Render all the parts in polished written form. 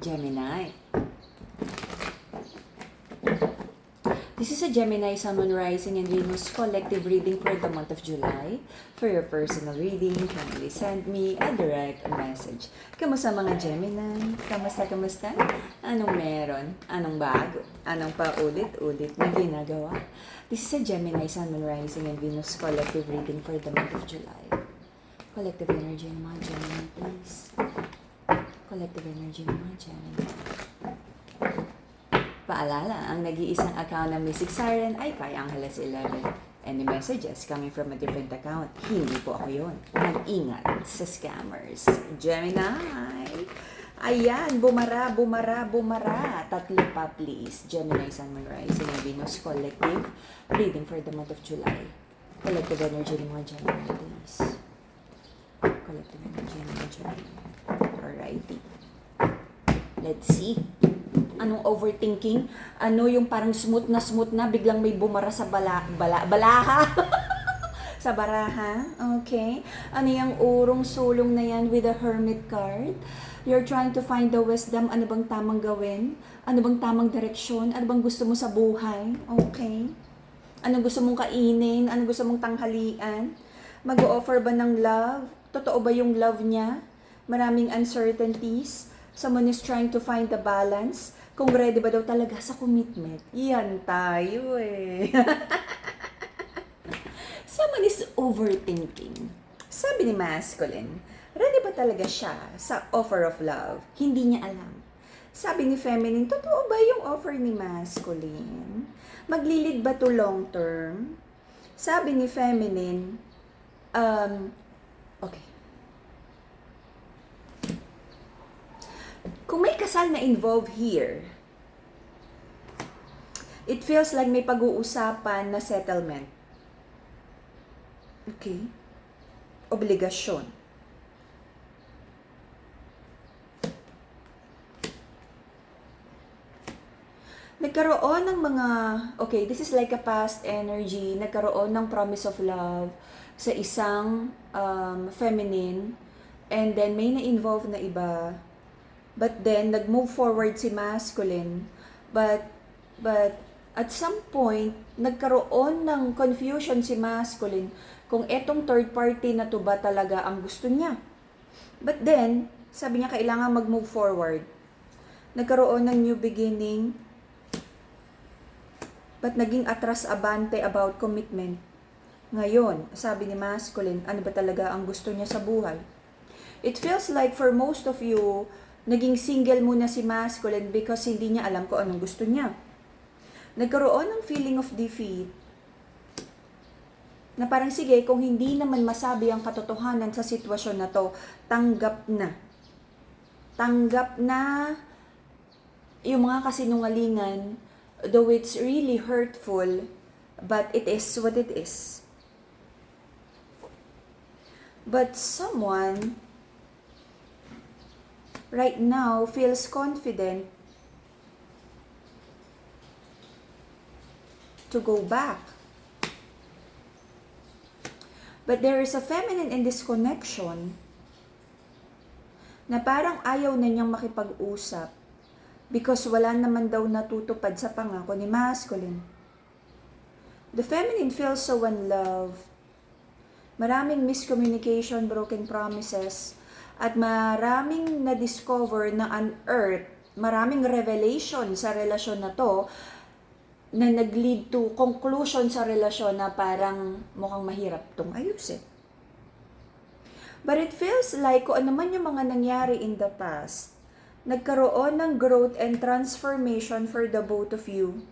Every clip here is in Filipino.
Gemini. This is a Gemini Sun, Moon, Rising, and Venus collective reading for the month of July. For your personal reading, kindly send me a direct message. Kamusta mga Gemini? Kamusta? Anong meron? Anong bago? Anong paulit-ulit na ginagawa? This is a Gemini Sun, Moon, Rising, and Venus collective reading for the month of July. Collective energy ng mga Gemini, please. Collective energy ng mga Gemini. Paalala, ang nag-iisang account ng Mystic Siren ay kay Angeles 11. Any messages coming from a different account, hindi po ako yun. Mag-ingat sa scammers. Gemini! Ayan, bumara. Tatlo pa, please. Gemini, Sun, Moon, Rising, and Venus collective reading for the month of July. Collective energy ng mga Gemini, please. Collective energy ng mga Gemini. Alrighty. Let's see. Anong overthinking? Ano yung parang smooth na, biglang may bumara sa balaha? Sa baraha? Okay. Ano yung urong sulong na yan with the Hermit card? You're trying to find the wisdom. Ano bang tamang gawin? Ano bang tamang direksyon? Ano bang gusto mo sa buhay? Okay. Anong gusto mong kainin? Anong gusto mong tanghalian? Mag-o-offer ba ng love? Totoo ba yung love niya? Maraming uncertainties. Someone is trying to find the balance. Kung ready ba daw talaga sa commitment. Yan tayo eh. Someone is overthinking. Sabi ni masculine, ready ba talaga siya sa offer of love? Hindi niya alam. Sabi ni feminine, totoo ba yung offer ni masculine? Maglilid ba to long term? Sabi ni feminine, okay. Kung may kasal na involved here, it feels like may pag-uusapan na settlement. Okay? Obligasyon. Nagkaroon ng mga, okay, this is like a past energy, nagkaroon ng promise of love sa isang feminine, and then may na-involve na iba. But then, nag-move forward si masculine. But at some point, nagkaroon ng confusion si masculine kung etong third party na to ba talaga ang gusto niya. But then, sabi niya kailangan mag-move forward. Nagkaroon ng new beginning. But naging atras-abante about commitment. Ngayon, sabi ni masculine, ano ba talaga ang gusto niya sa buhay? It feels like for most of you, naging single muna si masculine because hindi niya alam kung anong gusto niya. Nagkaroon ng feeling of defeat na parang sige, kung hindi naman masabi ang katotohanan sa sitwasyon na to, tanggap na. Tanggap na yung mga kasinungalingan, though it's really hurtful, but it is what it is. But someone right now feels confident to go back. But there is a feminine in this connection na parang ayaw na niyang makipag-usap because wala naman daw natutupad sa pangako ni masculine. The feminine feels so unloved. Maraming miscommunication, broken promises, at maraming na-discover na unearth, maraming revelation sa relasyon na to na nag-lead to conclusion sa relasyon na parang mukhang mahirap tong ayusin. But it feels like kung ano man yung mga nangyari in the past, nagkaroon ng growth and transformation for the both of you.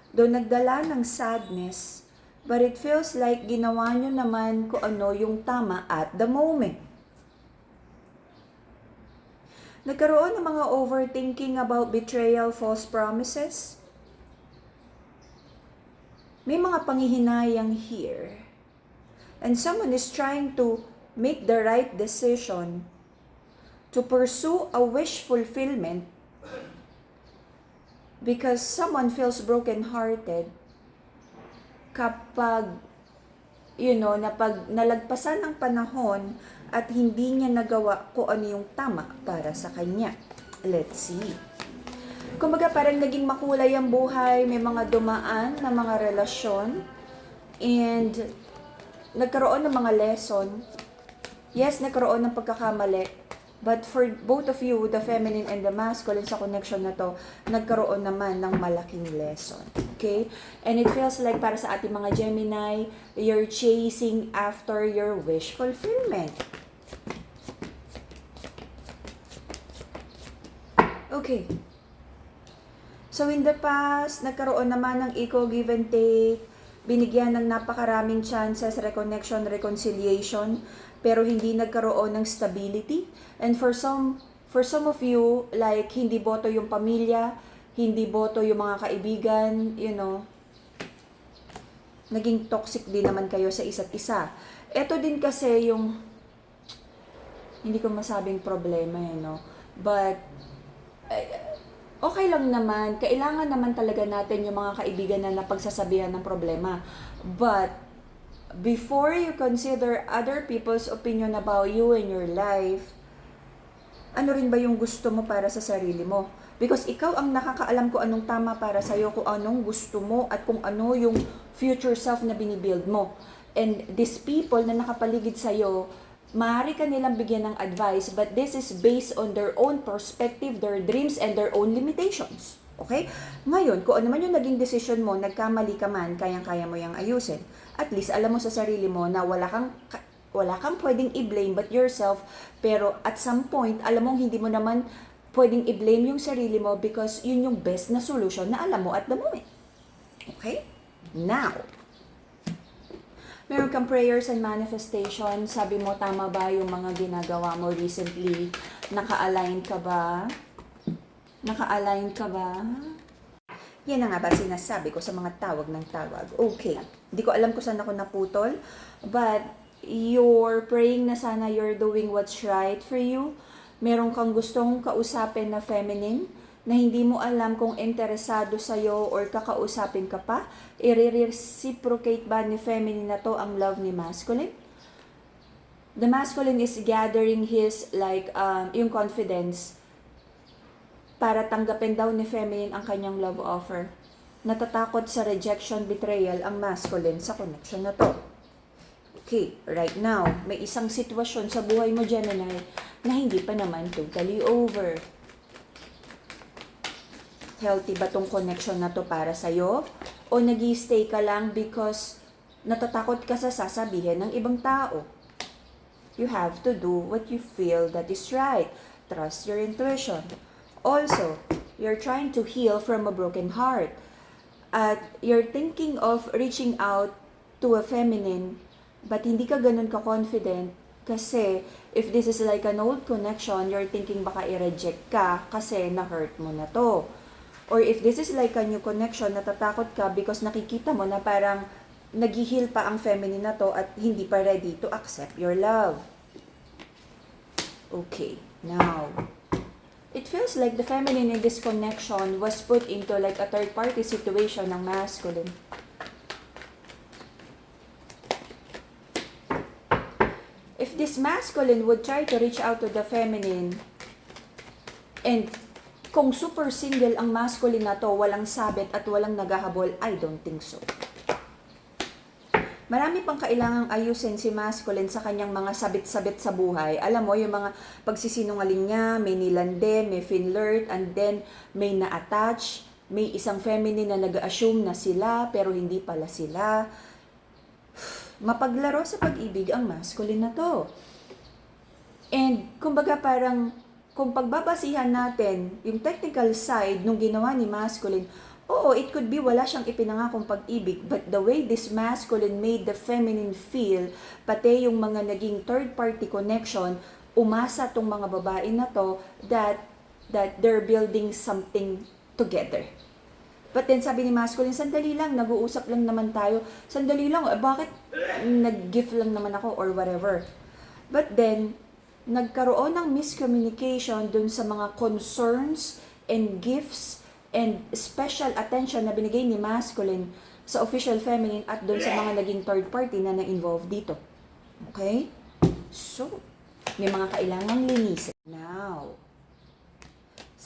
Doon nagdala ng sadness, but it feels like ginawa nyo naman kung ano yung tama at the moment. Nagkaroon ng mga overthinking about betrayal, false promises. May mga panghihinayang here. And someone is trying to make the right decision to pursue a wish fulfillment because someone feels broken-hearted kapag, nalagpasan ng panahon at hindi niya nagawa kung ano yung tama para sa kanya. Let's see. Kumbaga parang naging makulay ang buhay, may mga dumaan na mga relasyon, and nagkaroon ng mga lesson. Yes, nagkaroon ng pagkakamali, but for both of you, the feminine and the masculine sa connection na to, nagkaroon naman ng malaking lesson. Okay? And it feels like para sa ating mga Gemini, you're chasing after your wish fulfillment. Okay. So in the past, nagkaroon naman ng equal give and take, binigyan ng napakaraming chances, reconnection, reconciliation, pero hindi nagkaroon ng stability. And for some of you, like hindi boto yung pamilya, hindi boto yung mga kaibigan, naging toxic din naman kayo sa isa't isa. Ito din kasi yung, hindi ko masabing problema, but okay lang naman, kailangan naman talaga natin yung mga kaibigan na napagsasabihan ng problema. But, before you consider other people's opinion about you and your life, ano rin ba yung gusto mo para sa sarili mo? Because ikaw ang nakakaalam kung anong tama para sa'yo, kung anong gusto mo, at kung ano yung future self na binibuild mo. And these people na nakapaligid sa'yo, maaari ka nilang bigyan ng advice, but this is based on their own perspective, their dreams, and their own limitations. Okay? Ngayon, kung ano man yung naging decision mo, nagkamali ka man, kayang-kaya mo yung ayusin. At least, alam mo sa sarili mo na wala kang pwedeng i-blame but yourself, pero at some point, alam mong hindi mo naman pwedeng i-blame yung sarili mo because yun yung best na solution na alam mo at the moment. Okay? Now, meron kang prayers and manifestation. Sabi mo, tama ba yung mga ginagawa mo recently? Naka-align ka ba? Naka-align ka ba? Yan na nga ba sinasabi ko sa mga tawag ng tawag. Okay. Hindi ko alam kung saan ako naputol. But, you're praying na sana you're doing what's right for you. Meron kang gustong kausapin na feminine na hindi mo alam kung interesado sa'yo or kakausapin ka pa, i-reciprocate ba ni feminine na to ang love ni masculine? The masculine is gathering his, yung confidence para tanggapin daw ni feminine ang kanyang love offer. Natatakot sa rejection, betrayal ang masculine sa connection na to. Okay, right now, may isang sitwasyon sa buhay mo, Gemini, na hindi pa naman totally over. Healthy ba tong connection na to para sa'yo? O nag-i-stay ka lang because natatakot ka sa sasabihin ng ibang tao? You have to do what you feel that is right. Trust your intuition. Also, you're trying to heal from a broken heart. At you're thinking of reaching out to a feminine, but hindi ka ganun ka-confident kasi if this is like an old connection, you're thinking baka i-reject ka kasi na-hurt mo na to. Or if this is like a new connection, natatakot ka because nakikita mo na parang nag-heal pa ang feminine na to at hindi pa ready to accept your love. Okay, now, it feels like the feminine in this connection was put into like a third-party situation ng masculine. If this masculine would try to reach out to the feminine, and kung super single ang masculine na to, walang sabit at walang naghahabol, I don't think so. Marami pang kailangang ayusin si masculine sa kanyang mga sabit-sabit sa buhay. Alam mo, yung mga pagsisinungaling niya, may nilande, may finlirt, and then may na-attach, may isang feminine na nag-assume na sila, pero hindi pala sila. Mapaglaro sa pag-ibig ang masculine na to. And, kumbaga parang, kung pagbabasihan natin yung technical side nung ginawa ni masculine, oo, it could be wala siyang ipinangakong pag-ibig, but the way this masculine made the feminine feel, pati yung mga naging third-party connection, umasa tong mga babae na to that they're building something together. But then sabi ni masculine, sandali lang, nag-uusap lang naman tayo, sandali lang, bakit nag-gift lang naman ako or whatever. But then, nagkaroon ng miscommunication dun sa mga concerns and gifts and special attention na binigay ni masculine sa official feminine at dun sa mga naging third party na na-involve dito. Okay? So, may mga kailangang linisin. Now,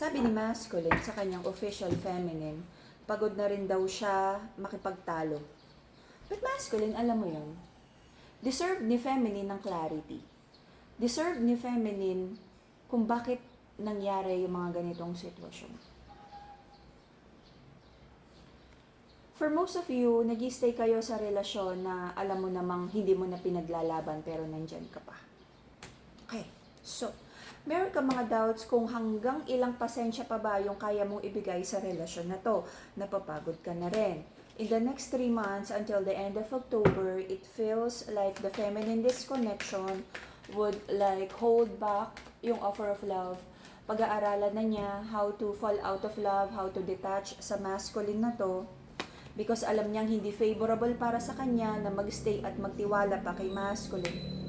Sabi ni masculine sa kanyang official feminine, pagod na rin daw siya makipagtalo. But masculine, alam mo yun, deserve ni feminine ng clarity. Deserve ni feminine kung bakit nangyari yung mga ganitong sitwasyon. For most of you, nag-stay kayo sa relasyon na alam mo namang hindi mo na pinaglalaban pero nandyan ka pa. Okay, so, meron ka mga doubts kung hanggang ilang pasensya pa ba yung kaya mong ibigay sa relasyon na to. Napapagod ka na rin. In the next 3 months until the end of October, it feels like the feminine disconnection would like hold back yung offer of love. Pag-aaralan na niya how to fall out of love, how to detach sa masculine na to. Because alam niyang hindi favorable para sa kanya na magstay at magtiwala pa kay masculine.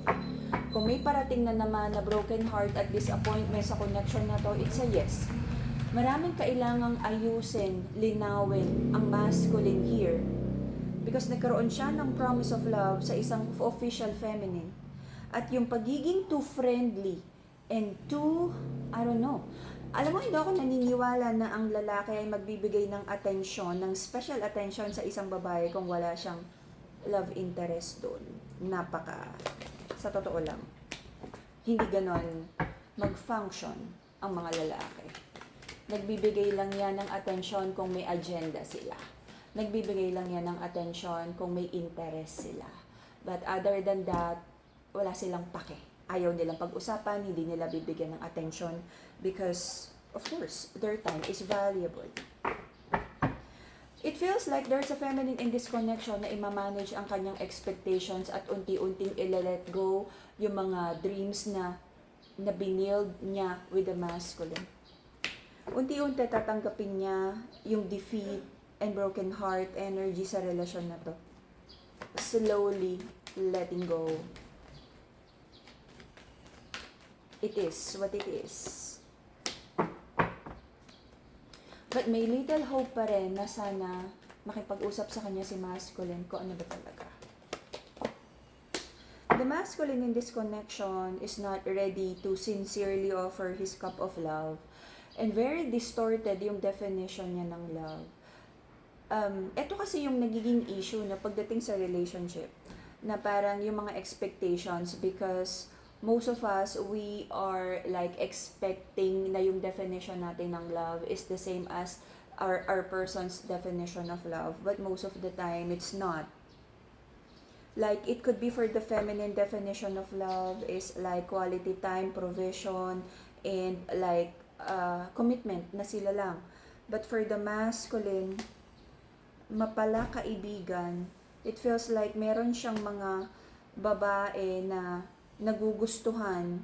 Kung may parating na naman na broken heart at disappointment sa connection na to, it's a yes. Maraming kailangang ayusin, linawin ang masculine here. Because nagkaroon siya ng promise of love sa isang official feminine. At yung pagiging too friendly and too, I don't know, alam mo, hindi ako naniniwala na ang lalaki ay magbibigay ng atensyon, ng special attention sa isang babae kung wala siyang love interest doon. Sa totoo lang, hindi ganon mag-function ang mga lalaki. Nagbibigay lang yan ng atensyon kung may agenda sila. Nagbibigay lang yan ng atensyon kung may interest sila. But other than that, wala silang pake. Ayaw nilang pag-usapan, hindi nila bibigyan ng atensyon because, of course, their time is valuable. It feels like there's a feminine in this connection na i-manage ang kanyang expectations at unti-unting i-let go yung mga dreams na binild niya with the masculine. Unti-unti tatanggapin niya yung defeat and broken heart energy sa relasyon na to. Slowly letting go. It is what it is. But may little hope pa rin na sana makipag-usap sa kanya si masculine kung ano ba talaga. The masculine in this connection is not ready to sincerely offer his cup of love and very distorted yung definition niya ng love. Ito kasi yung nagiging issue na pagdating sa relationship na parang yung mga expectations because most of us, we are like expecting na yung definition natin ng love is the same as our person's definition of love. But most of the time, it's not. Like, it could be for the feminine definition of love is like quality time, provision, and like commitment na sila lang. But for the masculine, mapala kaibigan, it feels like meron siyang mga babae na nagugustuhan.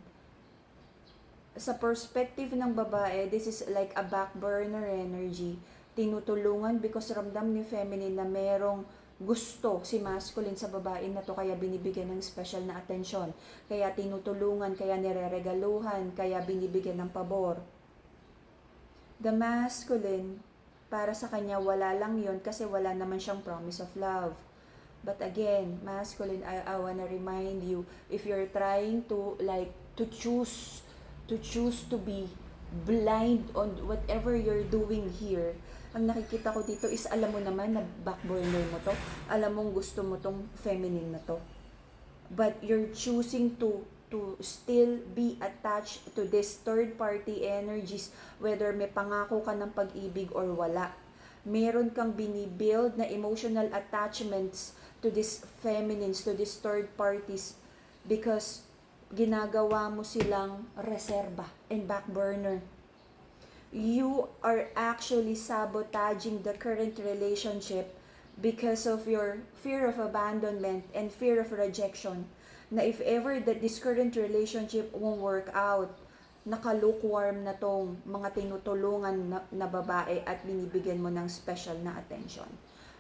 Sa perspective ng babae, this is like a back burner energy. Tinutulungan because ramdam ni feminine na merong gusto si masculine sa babae na to, kaya binibigyan ng special na atensyon. Kaya tinutulungan, kaya nireregaluhan, kaya binibigyan ng pabor. The masculine, para sa kanya wala lang yon kasi wala naman siyang promise of love. But again, masculine, I wanna remind you, if you're trying to like to choose to be blind on whatever you're doing here, ang nakikita ko dito is alam mo naman na backburner mo to, alam mong gusto mo tong feminine na to. But you're choosing to still be attached to this third party energies, whether may pangako ka ng pag-ibig or wala. Meron kang binibuild na emotional attachments to these feminines, to these third parties because ginagawa mo silang reserba and back burner. You are actually sabotaging the current relationship because of your fear of abandonment and fear of rejection. Na if ever that this current relationship won't work out, naka-lukewarm na tong mga tinutulungan na babae at binibigyan mo ng special na attention.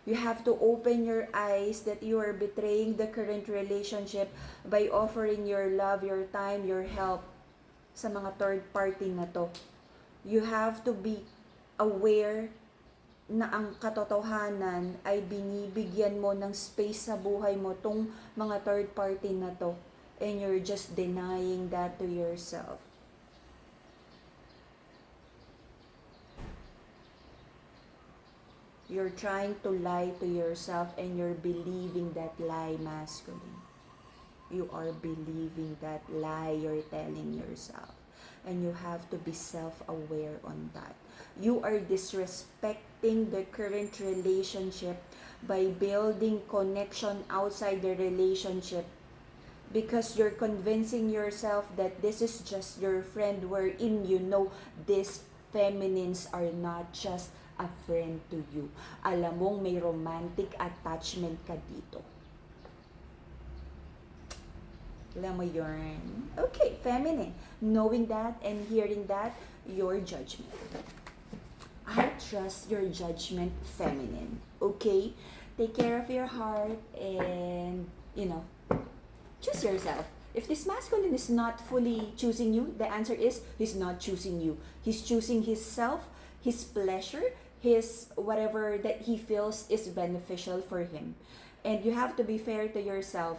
You have to open your eyes that you are betraying the current relationship by offering your love, your time, your help sa mga third party na to. You have to be aware na ang katotohanan ay binibigyan mo ng space sa buhay mo tong mga third party na to. And you're just denying that to yourself. You're trying to lie to yourself and you're believing that lie, masculine. You are believing that lie you're telling yourself. And you have to be self-aware on that. You are disrespecting the current relationship by building connection outside the relationship because you're convincing yourself that this is just your friend, wherein you know these feminines are not just a friend to you. Alam mong may romantic attachment ka dito. Alam mo yun? Okay, feminine. Knowing that and hearing that, your judgment. I trust your judgment, feminine. Okay? Take care of your heart and, choose yourself. If this masculine is not fully choosing you, the answer is he's not choosing you. He's choosing his self, his pleasure, his whatever that he feels is beneficial for him. And you have to be fair to yourself.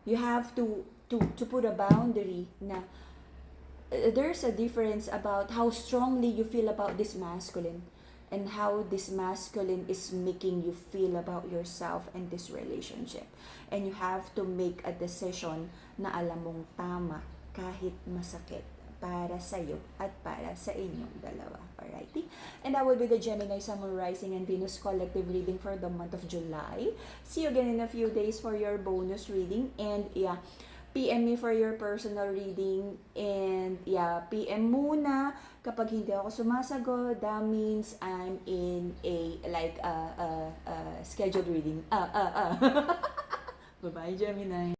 You have to put a boundary na there's a difference about how strongly you feel about this masculine and how this masculine is making you feel about yourself and this relationship. And you have to make a decision na alam mong tama kahit masakit para sa'yo at para sa inyong dalawa. Alrighty? And that will be the Gemini Sun, Moon, Rising, and Venus collective reading for the month of July. See you again in a few days for your bonus reading. And yeah, PM me for your personal reading. And yeah, PM muna. Kapag hindi ako sumasagot, that means I'm in a scheduled reading. Bye-bye, Gemini.